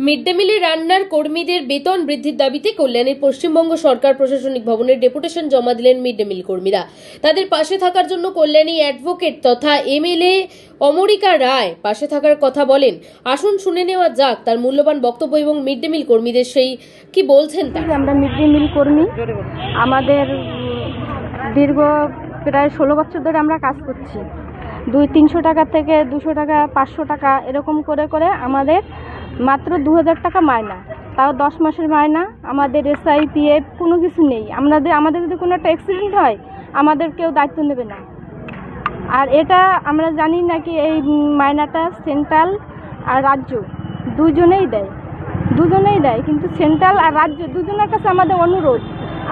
Mid day মিলে রান্নার কর্মীদের বেতন বৃদ্ধির দাবিতে কল্যাণীর পশ্চিমবঙ্গ সরকার প্রশাসনিক ভবনের ডেপুটেশন জমা দিলেন মিড ডে মিল কর্মীরা। তাদের পাশে থাকার জন্য কল্যাণী অ্যাডভোকেট তথা এমএলএ অমরিকা রায় পাশে থাকার কথা বলেন। আসুন শুনে নেওয়া যাক তার মূল্যবান বক্তব্য এবং মিড ডে মিল কর্মীদের সেই কি বলছেন তারা। আমরা মিড ডে মিল কর্মী, আমাদের দীর্ঘ প্রায় 16 বছর ধরে আমরা কাজ করছি। 200-300 টাকা থেকে 200 টাকা 500 টাকা এরকম করে করে আমাদের মাত্র 2000 টাকা মায়না, তাও 10 মাসের মায়না। আমাদের SIPF কোনো কিছু নেই। আমাদের যদি কোনো একটা অ্যাক্সিডেন্ট হয় আমাদের কেউ দায়িত্ব নেবে না। আর এটা আমরা জানি নাকি এই মায়নাটা সেন্ট্রাল আর রাজ্য দুজনেই দেয়, কিন্তু সেন্ট্রাল আর রাজ্য দুজনের কাছে আমাদের অনুরোধ,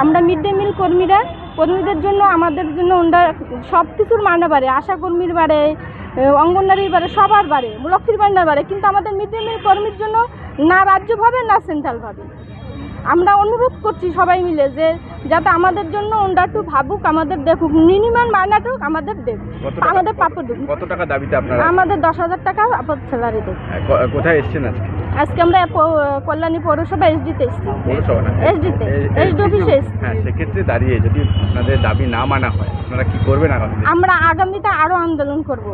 আমরা মিড ডে মিল কর্মীদের জন্য আমাদের জন্য সব কিছুর মায়না বাড়ে, আশা কর্মীর বাড়ে, অঙ্গনওয়াড়ির বাড়ে, সবার বাড়ে, লক্ষ্মীর ভান্ডার বাড়ে, কিন্তু আমাদের মিড ডে মিল কর্মীর জন্য না রাজ্যভাবে না সেন্ট্রালভাবে। আমরা অনুরোধ করছি সবাই মিলে যে যাতে আমাদের জন্য ওরা একটু ভাবুক, আমাদের দেখুক, মিনিমাম মায়নাটুক আমাদের দেখ, আমাদের প্রাপ্য দেখ। কত টাকা দাবিতে আপনারা? আমাদের 10,000 টাকা আপাতত স্যালারি দেখ। কোথায় এসেছেন আজকে আমরা কল্যাণী পৌরসভা এসডিতে এসেছি। পৌরসভা না, এসডি অফিসে এসেছি। হ্যাঁ, সেক্ষেত্রে দাঁড়িয়ে যদি আপনাদের দাবি না মানা হয় আপনারা কি করবেন আগামী? আমরা আগামীতে আরো আন্দোলন করব।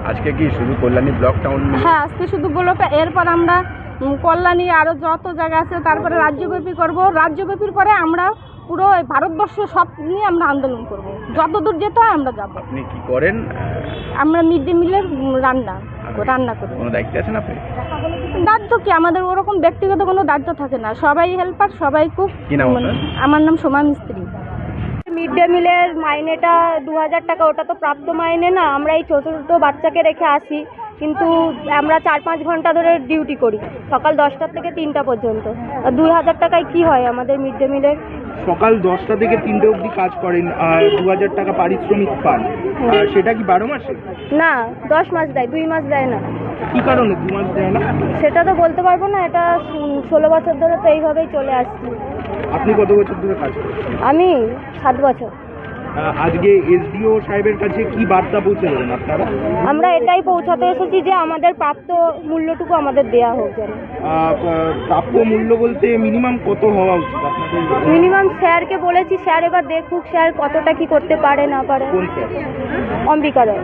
আজকে কি শুধু কল্যাণী ব্লক টাউন? হ্যাঁ, আজকে শুধু ব্লক, এরপর আমরা কল্যাণী আরো যত জায়গা আছে তারপরে রাজ্যব্যাপী করব। রাজ্যব্যাপীর পরে আমরা পুরো ভারতবর্ষ সব নিয়ে আমরা আন্দোলন করব, যতদূর যেতে হয় আমরা যাব। আপনি কি করেন? আমরা মিড ডে মিলের রান্না করি। কোনো দায়িত্বে আছেন আপনি? দায়িত্ব কি, আমাদের ওরকম ব্যক্তিগত কোনো দায়িত্ব থাকে না, সবাই হেল্পার, সবাই খুব। কি নাম আপনার? আমার নাম সোমা মিস্ত্রি। মিড ডে মিলের মাইনেটা 2000 টাকা, ওটা তো প্রাপ্ত মাইনে না। আমরা এই ছোটো ছোটো বাচ্চাকে রেখে আসি, কিন্তু আমরা 4-5 ঘন্টা ধরে ডিউটি করি, সকাল 10টা থেকে 3টা পর্যন্ত। 2000 টাকায় কি হয় আমাদের মিড ডে মিলের? সকাল 10টা থেকে 3টে অবধি কাজ করেন আর 2000 টাকা পারিশ্রমিক পান, আর সেটা কি 12 মাসে? না, 10 মাস দেয়, 2 মাস দেয় না। কি কারণে 2 মাস দেয় না সেটা তো বলতে পারবো না, এটা 16 বছর ধরে তো এইভাবেই চলে আসছি। আপনি কত বছর ধরে কাজ করছেন? আমি 7 বছর। আজকে SDO সাহেবের কাছে কি বার্তা পৌঁছে দেবেন আপনারা? আমরা এটাই পৌঁছাতে এসেছি যে আমাদের প্রাপ্ত মূল্যটুকু আমাদের দেয়া হোক যেন। প্রাপ্য মূল্য বলতে মিনিমাম কত হওয়া উচিত আপনাদের? মিনিমাম স্যারকে বলেছি, স্যার এবার দেখুক স্যার কতটা কি করতে পারে না পারে। কোন স্যার? অম্বিকা রায়,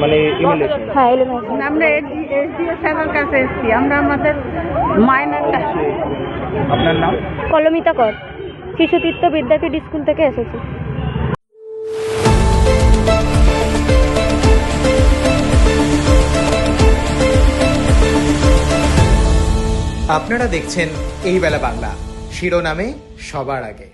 মানে MLA? হ্যাঁ, এলএমএস। আমরা SDO সাহেবের কাছে এসেছি, আমরা আমাদের মাইনাটা। আপনার নাম? কলমিতা কর, শিশুতীর্থ বিদ্যাপীঠ স্কুল থেকে এসেছি। আপনারা দেখছেন এই বেলা বাংলা, শিরোনামে সবার আগে।